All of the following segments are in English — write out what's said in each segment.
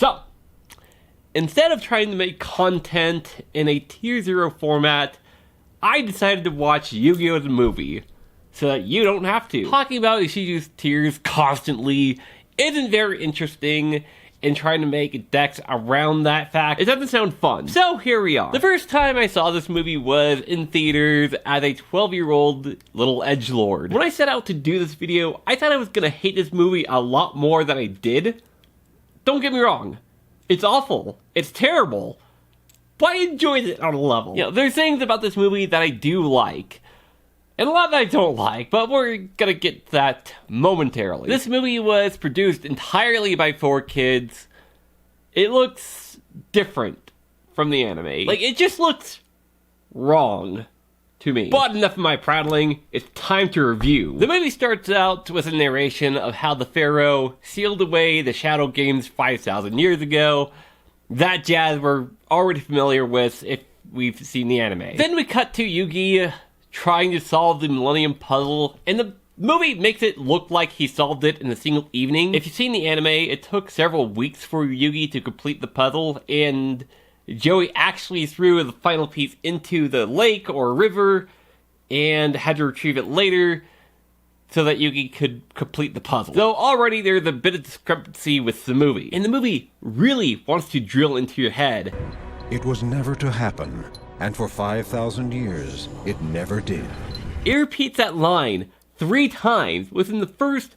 So, instead of trying to make content in a Tier 0 format, I decided to watch Yu-Gi-Oh! The movie, so that you don't have to. Talking about Ishizu's tears constantly isn't very interesting, and trying to make decks around that fact, it doesn't sound fun. So here we are. The first time I saw this movie was in theaters as a 12-year-old little edgelord. When I set out to do this video, I thought I was gonna hate this movie a lot more than I did. Don't get me wrong, it's awful, it's terrible, but I enjoyed it on a level. You know, there's things about this movie that I do like, and a lot that I don't like, but we're gonna get that momentarily. This movie was produced entirely by 4 kids. It looks different from the anime. Like, it just looks wrong to me. But enough of my prattling, it's time to review. The movie starts out with a narration of how the Pharaoh sealed away the Shadow Games 5,000 years ago. That jazz we're already familiar with if we've seen the anime. Then we cut to Yugi trying to solve the Millennium Puzzle, and the movie makes it look like he solved it in a single evening. If you've seen the anime, it took several weeks for Yugi to complete the puzzle, and Joey actually threw the final piece into the lake or river, and had to retrieve it later, so that Yugi could complete the puzzle. So already there's a bit of discrepancy with the movie, and the movie really wants to drill into your head. It was never to happen. And for 5,000 years, it never did. It repeats that line 3 times within the first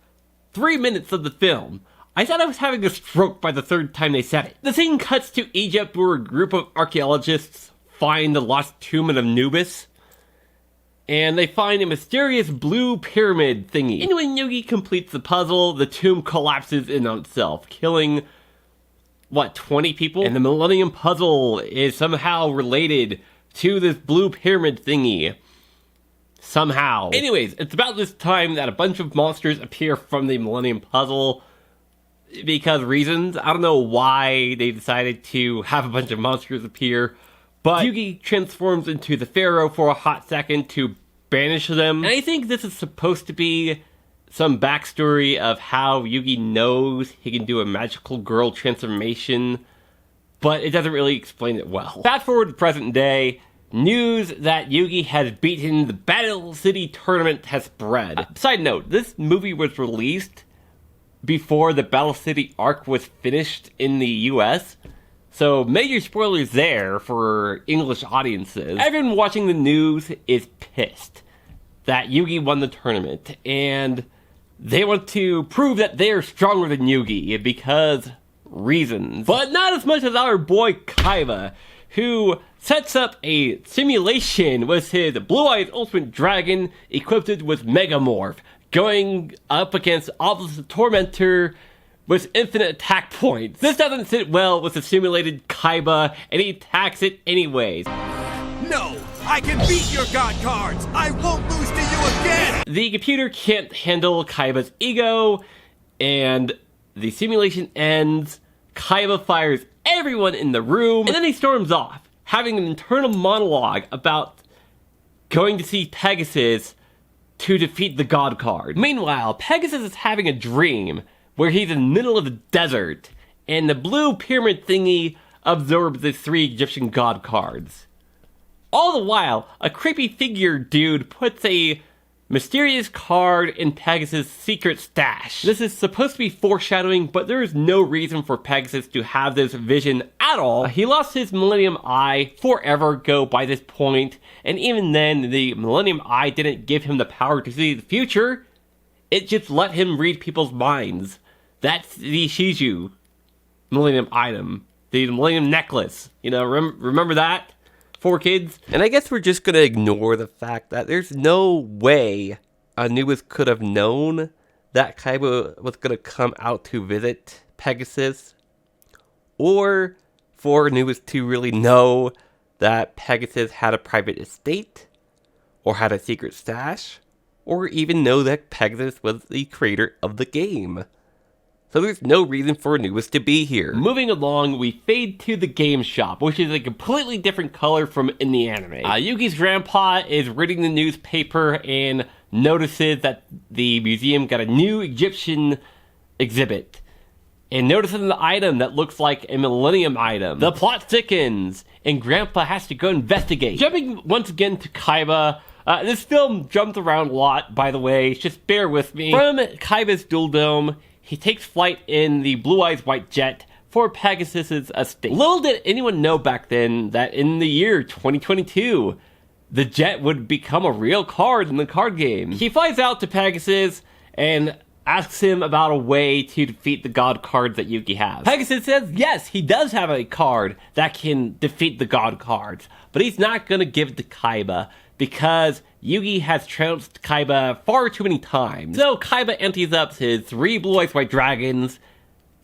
3 minutes of the film. I thought I was having a stroke by the 3rd time they said it. The scene cuts to Egypt where a group of archaeologists find the lost tomb of Anubis. And they find a mysterious blue pyramid thingy. And when Yugi completes the puzzle, the tomb collapses in on itself, killing, what, 20 people? And the Millennium Puzzle is somehow related to this blue pyramid thingy. Somehow. Anyways, it's about this time that a bunch of monsters appear from the Millennium Puzzle. Because reasons. I don't know why they decided to have a bunch of monsters appear. But Yugi transforms into the Pharaoh for a hot second to banish them. And I think this is supposed to be some backstory of how Yugi knows he can do a magical girl transformation, but it doesn't really explain it well. Fast forward to present day, news that Yugi has beaten the Battle City tournament has spread. Side note, this movie was released before the Battle City arc was finished in the US, so major spoilers there for English audiences. Everyone watching the news is pissed that Yugi won the tournament, and they want to prove that they're stronger than Yugi because reasons. But not as much as our boy Kaiba, who sets up a simulation with his Blue Eyes Ultimate Dragon equipped with Megamorph, going up against Obelisk the Tormentor with infinite attack points. This doesn't sit well with the simulated Kaiba, and he attacks it anyways. No! I can beat your god cards! I won't lose to you again! The computer can't handle Kaiba's ego, and the simulation ends. Kaiba fires everyone in the room, and then he storms off, having an internal monologue about going to see Pegasus to defeat the god card. Meanwhile, Pegasus is having a dream where he's in the middle of the desert, and the blue pyramid thingy absorbs the 3 Egyptian god cards. All the while, a creepy figure dude puts a mysterious card in Pegasus' secret stash. This is supposed to be foreshadowing, but there is no reason for Pegasus to have this vision at all. He lost his Millennium Eye forever ago by this point, and even then, the Millennium Eye didn't give him the power to see the future. It just let him read people's minds. That's the Shizu Millennium item. The Millennium Necklace. You know, remember that? 4 kids. And I guess we're just gonna ignore the fact that there's no way Anubis could have known that Kaiba was gonna come out to visit Pegasus, or for Anubis to really know that Pegasus had a private estate, or had a secret stash, or even know that Pegasus was the creator of the game. So there's no reason for Anubis to be here. Moving along, we fade to the game shop, which is a completely different color from in the anime. Yugi's grandpa is reading the newspaper and notices that the museum got a new Egyptian exhibit. and notices an item that looks like a Millennium item. The plot thickens, and Grandpa has to go investigate. Jumping once again to Kaiba. This film jumped around a lot, by the way, just bear with me. From Kaiba's Dual Dome, he takes flight in the Blue Eyes White Jet for Pegasus's estate. Little did anyone know back then that in the year 2022, the jet would become a real card in the card game. He flies out to Pegasus and asks him about a way to defeat the god card that Yugi has. Pegasus says yes, he does have a card that can defeat the god cards, but he's not gonna give it to Kaiba because Yugi has trounced Kaiba far too many times. So Kaiba empties up his 3 Blue Eyes White Dragons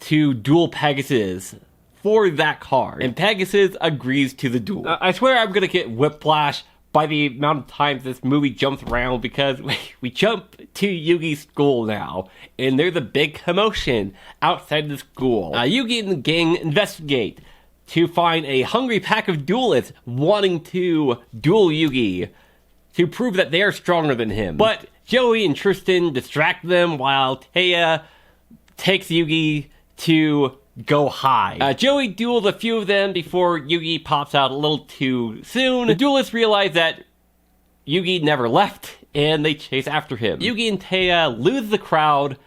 to duel Pegasus for that card, and Pegasus agrees to the duel. I swear I'm gonna get whiplash by the amount of times this movie jumps around, because we jump to Yugi's school now, and there's a big commotion outside the school. Yugi and the gang investigate to find a hungry pack of duelists wanting to duel Yugi to prove that they are stronger than him. But Joey and Tristan distract them while Taya takes Yugi to go hide. Joey duels a few of them before Yugi pops out a little too soon. The duelists realize that Yugi never left, and they chase after him. Yugi and Taya lose the crowd,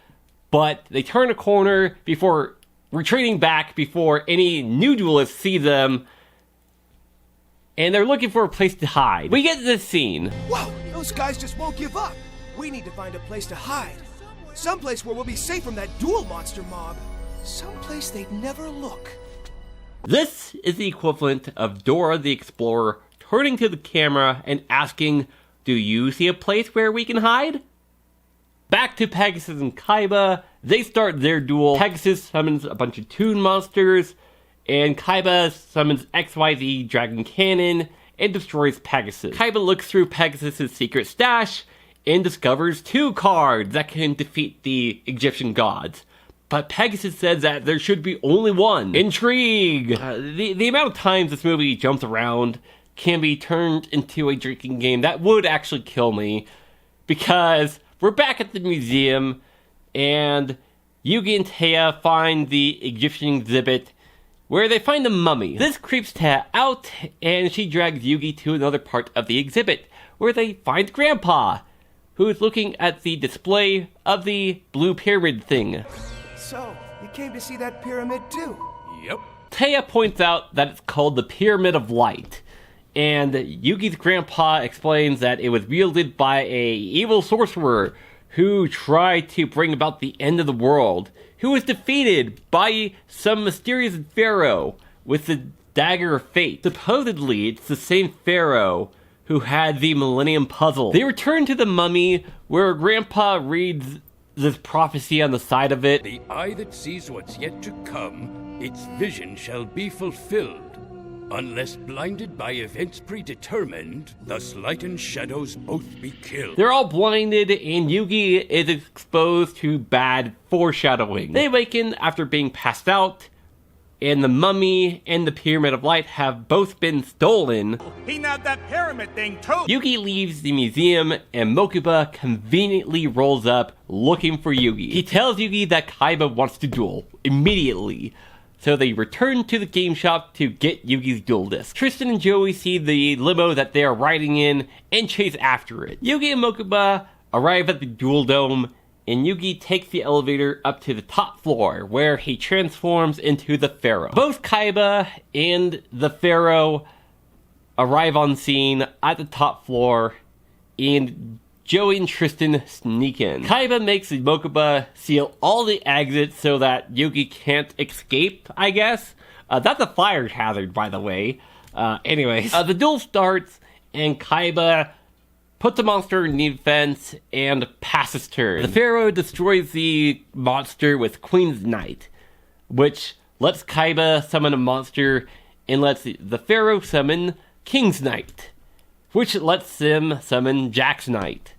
but they turn a corner before retreating back before any new duelists see them, and they're looking for a place to hide. We get to this scene. Whoa, those guys just won't give up. We need to find a place to hide. Someplace where we'll be safe from that duel monster mob. Someplace they'd never look. This is the equivalent of Dora the Explorer turning to the camera and asking, "Do you see a place where we can hide?" Back to Pegasus and Kaiba, they start their duel. Pegasus summons a bunch of Toon monsters, and Kaiba summons XYZ Dragon Cannon and destroys Pegasus. Kaiba looks through Pegasus' secret stash and discovers 2 cards that can defeat the Egyptian gods. But Pegasus says that there should be only one. Intrigue! The amount of times this movie jumps around can be turned into a drinking game that would actually kill me, because we're back at the museum, and Yugi and Taya find the Egyptian exhibit where they find a mummy. This creeps Taya out, and she drags Yugi to another part of the exhibit where they find Grandpa, who is looking at the display of the blue pyramid thing. So, you came to see that pyramid too? Yep. Taya points out that it's called the Pyramid of Light, and Yugi's grandpa explains that it was wielded by a evil sorcerer who tried to bring about the end of the world, who was defeated by some mysterious pharaoh with the Dagger of Fate. Supposedly, it's the same pharaoh who had the Millennium Puzzle. They return to the mummy, where Grandpa reads this prophecy on the side of it. The eye that sees what's yet to come, its vision shall be fulfilled. Unless blinded by events predetermined, thus light and shadows both be killed. They're all blinded, and Yugi is exposed to bad foreshadowing. They awaken after being passed out, and the mummy and the Pyramid of Light have both been stolen. He nabbed that pyramid thing too! Yugi leaves the museum, and Mokuba conveniently rolls up looking for Yugi. He tells Yugi that Kaiba wants to duel immediately, so they return to the game shop to get Yugi's duel disc. Tristan and Joey see the limo that they are riding in and chase after it. Yugi and Mokuba arrive at the Dual Dome, and Yugi takes the elevator up to the top floor, where he transforms into the Pharaoh. Both Kaiba and the Pharaoh arrive on scene at the top floor, and Joey and Tristan sneak in. Kaiba makes Mokuba seal all the exits so that Yugi can't escape, I guess. That's a fire hazard, by the way. Anyways, the duel starts, and Kaiba puts the monster in defense and passes turn. The Pharaoh destroys the monster with Queen's Knight, which lets Kaiba summon a monster and lets the Pharaoh summon King's Knight, which lets him summon Jack's Knight,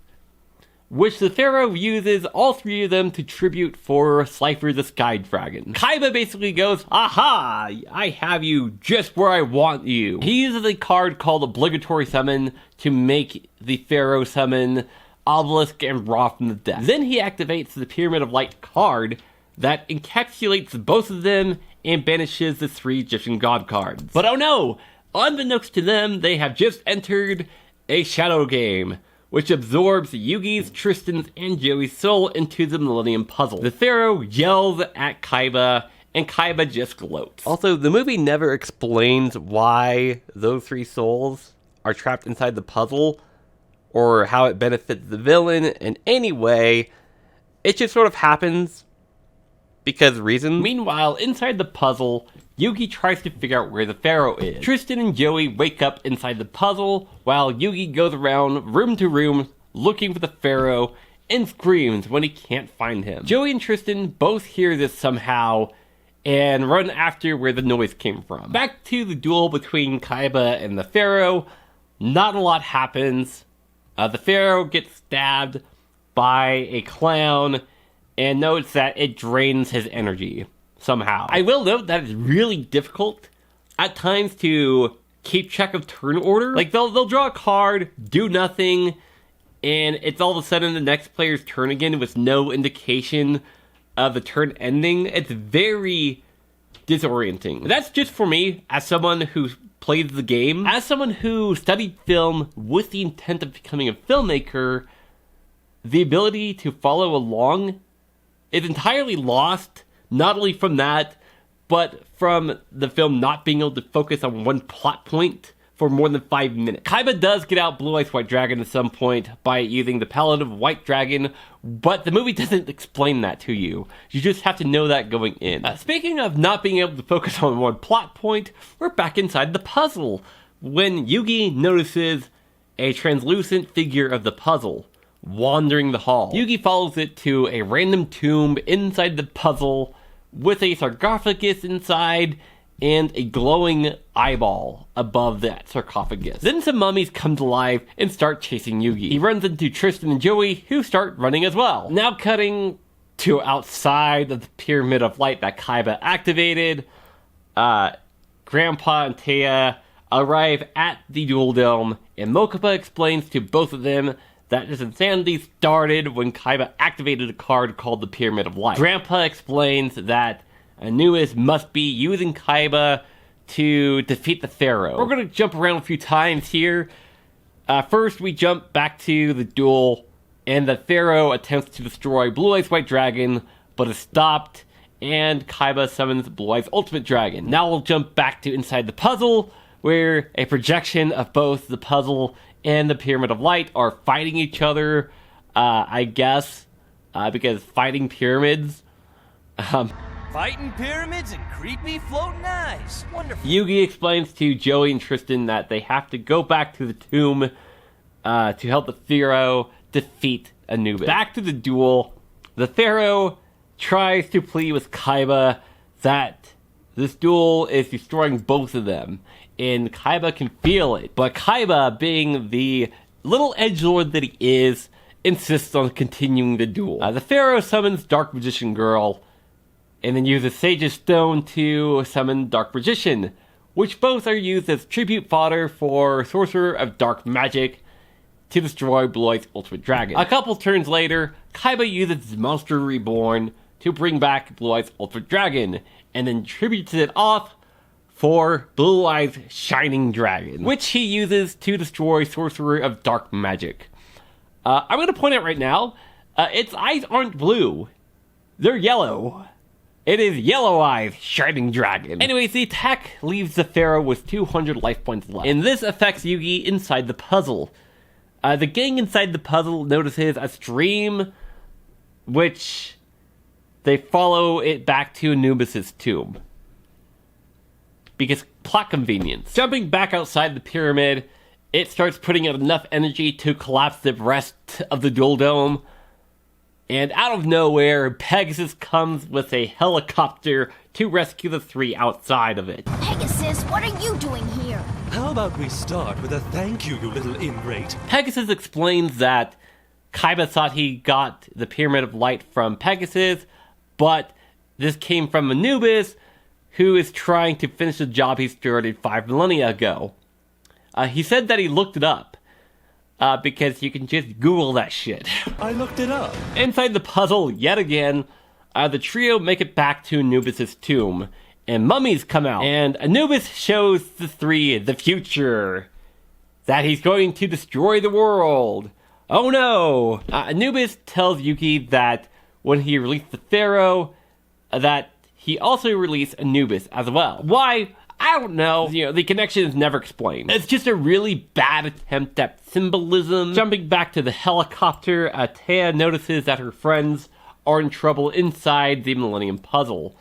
which the Pharaoh uses all 3 of them to tribute for Slifer the Sky Dragon. Kaiba basically goes, "Aha! I have you just where I want you." He uses a card called Obligatory Summon to make the Pharaoh summon Obelisk and Ra from the deck. Then he activates the Pyramid of Light card, that encapsulates both of them and banishes the 3 Egyptian god cards. But oh no! Unbeknownst to them, they have just entered a shadow game, which absorbs Yugi's, Tristan's, and Joey's soul into the Millennium Puzzle. The Pharaoh yells at Kaiba, and Kaiba just gloats. Also, the movie never explains why those 3 souls are trapped inside the puzzle, or how it benefits the villain in any way. It just sort of happens because reasons. Meanwhile, inside the puzzle, Yugi tries to figure out where the Pharaoh is. Tristan and Joey wake up inside the puzzle, while Yugi goes around room to room looking for the Pharaoh and screams when he can't find him. Joey and Tristan both hear this somehow and run after where the noise came from. Back to the duel between Kaiba and the Pharaoh. Not a lot happens. The Pharaoh gets stabbed by a clown and notes that it drains his energy somehow. I will note that it's really difficult at times to keep track of turn order. Like, they'll draw a card, do nothing, and it's all of a sudden the next player's turn again with no indication of the turn ending. It's very disorienting. That's just for me, as someone who plays the game. As someone who studied film with the intent of becoming a filmmaker, the ability to follow along is entirely lost, not only from that, but from the film not being able to focus on one plot point for more than 5 minutes. Kaiba does get out Blue Eyes White Dragon at some point by using the Palette of White Dragon, but the movie doesn't explain that to you. You just have to know that going in. Speaking of not being able to focus on one plot point, we're back inside the puzzle, when Yugi notices a translucent figure of the puzzle wandering the hall. Yugi follows it to a random tomb inside the puzzle with a sarcophagus inside and a glowing eyeball above that sarcophagus. Then some mummies come to life and start chasing Yugi. He runs into Tristan and Joey, who start running as well. Now cutting to outside of the Pyramid of Light that Kaiba activated, Grandpa and Taya arrive at the Duel Dome, and Mokuba explains to both of them that this insanity started when Kaiba activated a card called the Pyramid of Light. Grandpa explains that Anubis must be using Kaiba to defeat the Pharaoh. We're going to jump around a few times here. First, we jump back to the duel, and the Pharaoh attempts to destroy Blue Eyes White Dragon, but is stopped, and Kaiba summons Blue Eyes Ultimate Dragon. Now we'll jump back to inside the puzzle, where a projection of both the puzzle and the Pyramid of Light are fighting each other, I guess, because fighting pyramids. Fighting pyramids and creepy floating eyes. Wonderful. Yugi explains to Joey and Tristan that they have to go back to the tomb to help the Pharaoh defeat Anubis. Back to the duel, the Pharaoh tries to plead with Kaiba that this duel is destroying both of them, and Kaiba can feel it. But Kaiba, being the little edgelord that he is, insists on continuing the duel. The Pharaoh summons Dark Magician Girl, and then uses Sage's Stone to summon Dark Magician, which both are used as tribute fodder for Sorcerer of Dark Magic to destroy Blue Eyes Ultimate Dragon. A couple turns later, Kaiba uses Monster Reborn to bring back Blue Eyes Ultimate Dragon, and then tributes it off for Blue Eyes Shining Dragon, which he uses to destroy Sorcerer of Dark Magic. I'm going to point out right now, its eyes aren't blue. They're yellow. It is Yellow Eyes Shining Dragon. Anyways, the attack leaves the Pharaoh with 200 life points left, and this affects Yugi inside the puzzle. The gang inside the puzzle notices a stream, which they follow it back to Anubis' tomb, because plot convenience. Jumping back outside the pyramid, it starts putting out enough energy to collapse the rest of the Duel Dome, and out of nowhere, Pegasus comes with a helicopter to rescue the 3 outside of it. Pegasus, what are you doing here? How about we start with a thank you, you little ingrate? Pegasus explains that Kaiba thought he got the Pyramid of Light from Pegasus, but this came from Anubis, who is trying to finish the job he started 5 millennia ago. He said that he looked it up, because you can just Google that shit. I looked it up. Inside the puzzle, yet again, the trio make it back to Anubis' tomb, and mummies come out. And Anubis shows the three the future, that he's going to destroy the world. Oh no! Anubis tells Yuki that when he released the Pharaoh, that he also released Anubis as well. Why? I don't know. The connection is never explained. It's just a really bad attempt at symbolism. Jumping back to the helicopter, Taya notices that her friends are in trouble inside the Millennium Puzzle,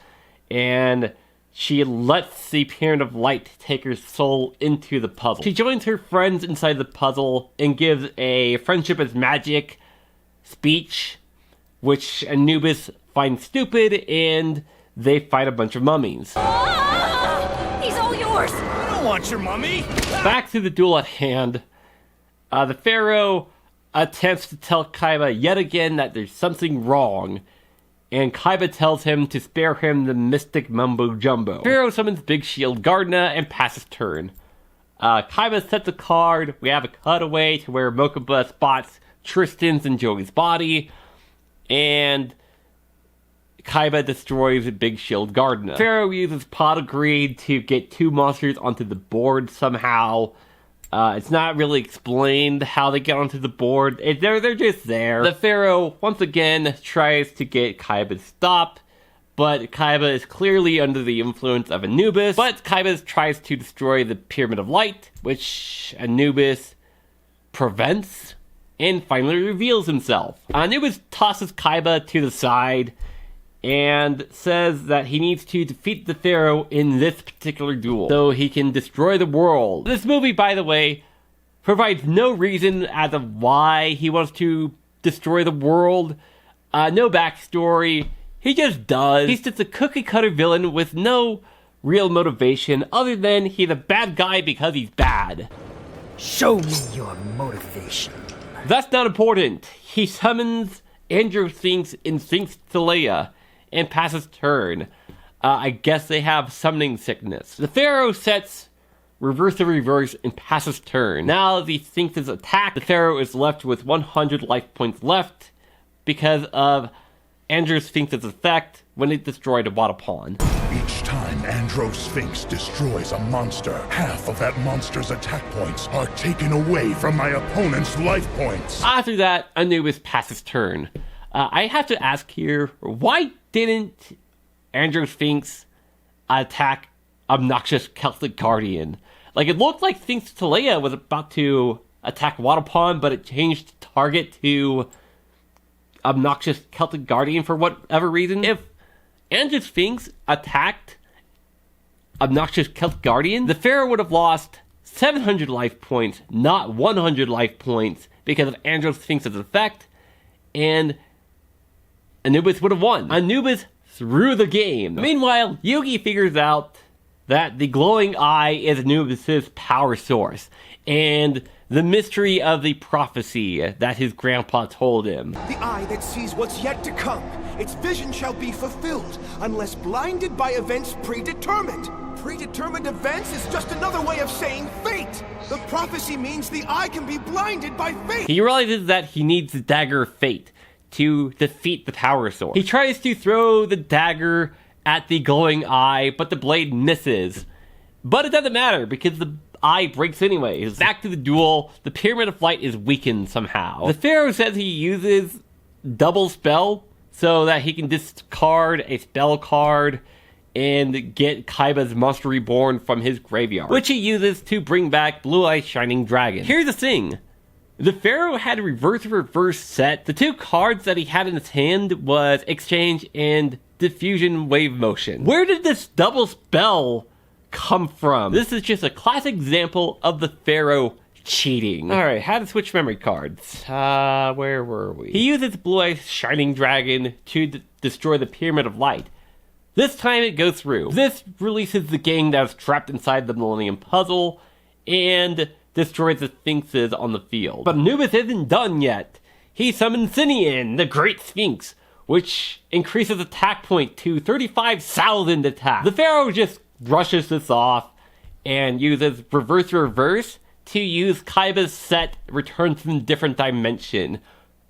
and she lets the Pyramid of Light take her soul into the puzzle. She joins her friends inside the puzzle and gives a friendship is magic speech, which Anubis finds stupid, and they fight a bunch of mummies. He's all yours! I don't want your mummy! Back to the duel at hand. The Pharaoh attempts to tell Kaiba yet again that there's something wrong, and Kaiba tells him to spare him the mystic mumbo-jumbo. Pharaoh summons Big Shield Gardna and passes turn. Kaiba sets a card. We have a cutaway to where Mokuba spots Tristan's and Joey's body, and Kaiba destroys Big Shield Gardna. Pharaoh uses Pot of Greed to get two monsters onto the board somehow. It's not really explained how they get onto the board. They're just there. The Pharaoh, once again, tries to get Kaiba to stop, but Kaiba is clearly under the influence of Anubis. But Kaiba tries to destroy the Pyramid of Light, which Anubis prevents, and finally reveals himself. Anubis tosses Kaiba to the side and says that he needs to defeat the Pharaoh in this particular duel so he can destroy the world. This movie, by the way, provides no reason as to why he wants to destroy the world. No backstory. He just does. He's just a cookie-cutter villain with no real motivation other than he's a bad guy because he's bad. Show me your motivation. That's not important. He summons Androsphinx and Sphinx Teleia and passes turn. I guess they have summoning sickness. The Pharaoh sets reverse the reverse and passes turn. Now the Sphinx is attacked. The Pharaoh is left with 100 life points left because of Androsphinx's effect when it destroyed a water pond. Each time Androsphinx destroys a monster, half of that monster's attack points are taken away from my opponent's life points. After that, Anubis passes turn. I have to ask here, why didn't Androsphinx attack Obnoxious Celtic Guardian? Like, it looked like Sphinx Teleia was about to attack Waterpond, but it changed target to Obnoxious Celtic Guardian for whatever reason. If Androsphinx attacked Obnoxious Celtic Guardian, the Pharaoh would have lost 700 life points, not 100 life points, because of Androsphinx's effect, and Anubis would have won. Anubis threw the game. Meanwhile, Yugi figures out that the glowing eye is Anubis' power source, and the mystery of the prophecy that his grandpa told him. The eye that sees what's yet to come. Its vision shall be fulfilled, unless blinded by events predetermined. Predetermined events is just another way of saying fate. The prophecy means the eye can be blinded by fate. He realizes that he needs the dagger of fate to defeat the power source. He tries to throw the dagger at the glowing eye, but the blade misses. But it doesn't matter, because the eye breaks anyways. Back to the duel, the Pyramid of Light is weakened somehow. The Pharaoh says he uses double spell so that he can discard a spell card and get Kaiba's Monster Reborn from his graveyard, which he uses to bring back Blue Eye Shining Dragon. Here's the thing. The Pharaoh had a reverse set. The two cards that he had in his hand was Exchange and Diffusion Wave Motion. Where did this double spell come from? This is just a classic example of the Pharaoh cheating. Alright, how to switch memory cards. Where were we? He uses Blue Eye Shining Dragon to destroy the Pyramid of Light. This time it goes through. This releases the gang that was trapped inside the Millennium Puzzle and destroys the Sphinxes on the field. But Anubis isn't done yet. He summons Sinian, the Great Sphinx, which increases attack point to 35,000 attack. The Pharaoh just brushes this off and uses reverse to use Kaiba's set Return from a Different Dimension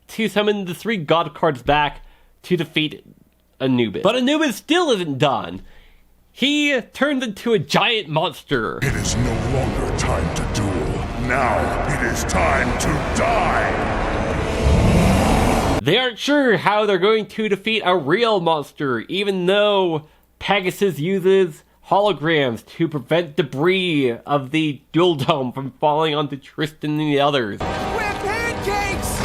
to summon the 3 god cards back to defeat Anubis. But Anubis still isn't done. He turns into a giant monster. It is no longer time to duel. Now it is time to die! They aren't sure how they're going to defeat a real monster, even though Pegasus uses holograms to prevent debris of the duel dome from falling onto Tristan and the others. We're pancakes!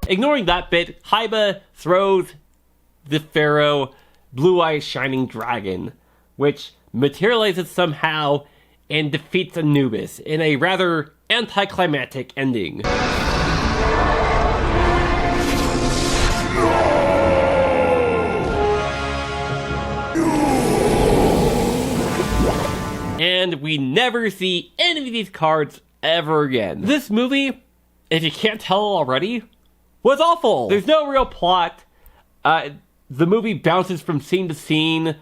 Ignoring that bit, Haiba throws the Pharaoh Blue Eyes Shining Dragon, which materializes somehow and defeats Anubis in a rather anticlimactic ending. And we never see any of these cards ever again. This movie, if you can't tell already, was awful. There's no real plot. The movie bounces from scene to scene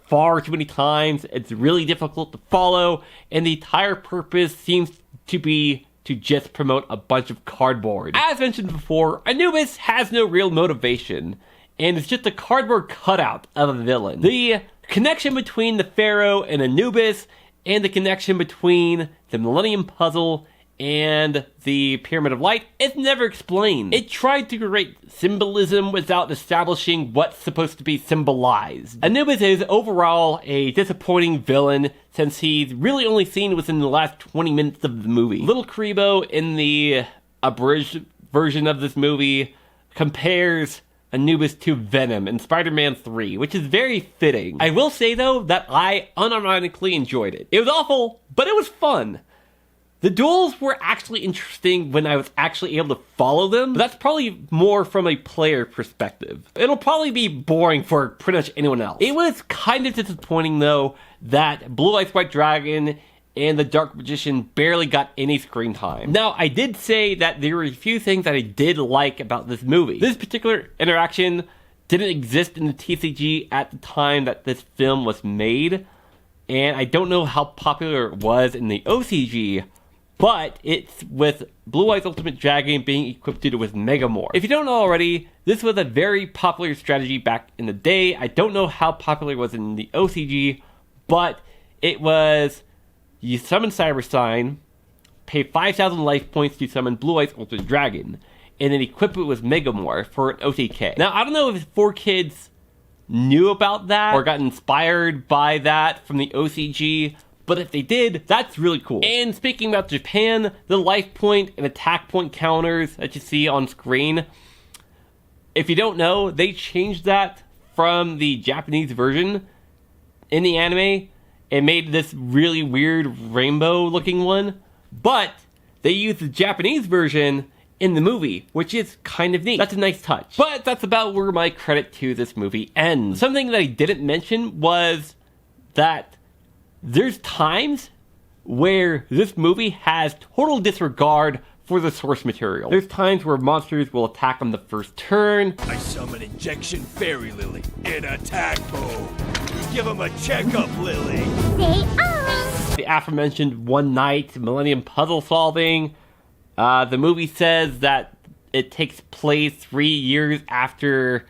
far too many times. It's really difficult to follow, and the entire purpose seems to be to just promote a bunch of cardboard. As mentioned before, Anubis has no real motivation, and it's just a cardboard cutout of a villain. The connection between the Pharaoh and Anubis, and the connection between the Millennium Puzzle and the Pyramid of Light is never explained. It tried to create symbolism without establishing what's supposed to be symbolized. Anubis is overall a disappointing villain since he's really only seen within the last 20 minutes of the movie. Little Karibo in the abridged version of this movie compares Anubis to Venom in Spider-Man 3, which is very fitting. I will say though that I unironically enjoyed it. It was awful, but it was fun. The duels were actually interesting when I was actually able to follow them, but that's probably more from a player perspective. It'll probably be boring for pretty much anyone else. It was kind of disappointing though that Blue Eyes White Dragon and the Dark Magician barely got any screen time. Now, I did say that there were a few things that I did like about this movie. This particular interaction didn't exist in the TCG at the time that this film was made, and I don't know how popular it was in the OCG, but it's with Blue Eyes Ultimate Dragon being equipped with Megamorph. If you don't know already, this was a very popular strategy back in the day. I don't know how popular it was in the OCG, but it was, you summon Cyber Sign, pay 5,000 life points to summon Blue Eyes Ultimate Dragon, and then equip it with Megamorph for an OTK. Now, I don't know if 4Kids knew about that or got inspired by that from the OCG, but if they did, that's really cool. And speaking about Japan, the life point and attack point counters that you see on screen, if you don't know, they changed that from the Japanese version in the anime and made this really weird rainbow looking one, but they used the Japanese version in the movie, which is kind of neat. That's a nice touch. But that's about where my credit to this movie ends. Something that I didn't mention was that there's times where this movie has total disregard for the source material. There's times where monsters will attack on the first turn. I summon Injection Fairy Lily in attack mode. Give him a checkup, Lily. The aforementioned one night Millennium Puzzle solving. The movie says that it takes place 3 years after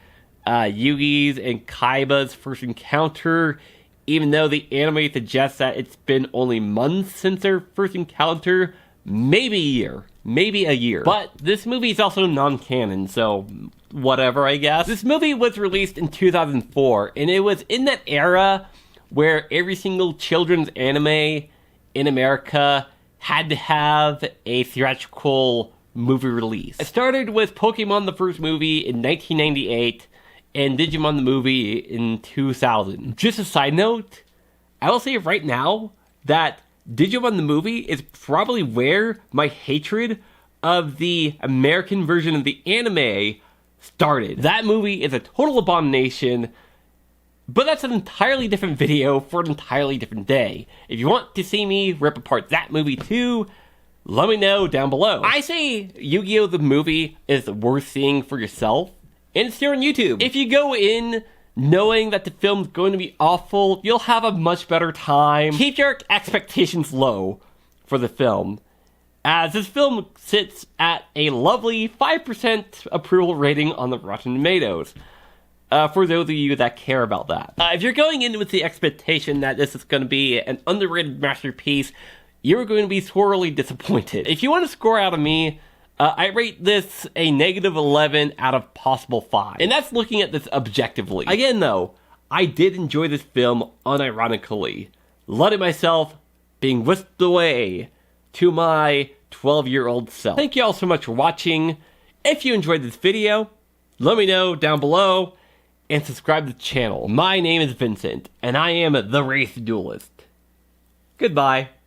Yugi's and Kaiba's first encounter, even though the anime suggests that it's been only months since their first encounter, maybe a year. But this movie is also non-canon, so whatever, I guess. This movie was released in 2004, and it was in that era where every single children's anime in America had to have a theatrical movie release. It started with Pokemon the first movie in 1998, and Digimon the movie in 2000. Just a side note, I will say right now that Digimon the movie is probably where my hatred of the American version of the anime started. That movie is a total abomination, but that's an entirely different video for an entirely different day. If you want to see me rip apart that movie too, let me know down below. I say Yu-Gi-Oh! The movie is worth seeing for yourself, and it's here on YouTube. If you go in knowing that the film's going to be awful, you'll have a much better time. Keep your expectations low for the film. as this film sits at a lovely 5% approval rating on the Rotten Tomatoes. For those of you that care about that. If you're going in with the expectation that this is going to be an underrated masterpiece, you're going to be sorely disappointed. If you want to score out of me, I rate this a -11 out of possible 5. And that's looking at this objectively. Again though, I did enjoy this film unironically, letting myself being whisked away to my 12-year-old self. Thank you all so much for watching. If you enjoyed this video, let me know down below and subscribe to the channel. My name is Vincent, and I am the Wraith Duelist. Goodbye.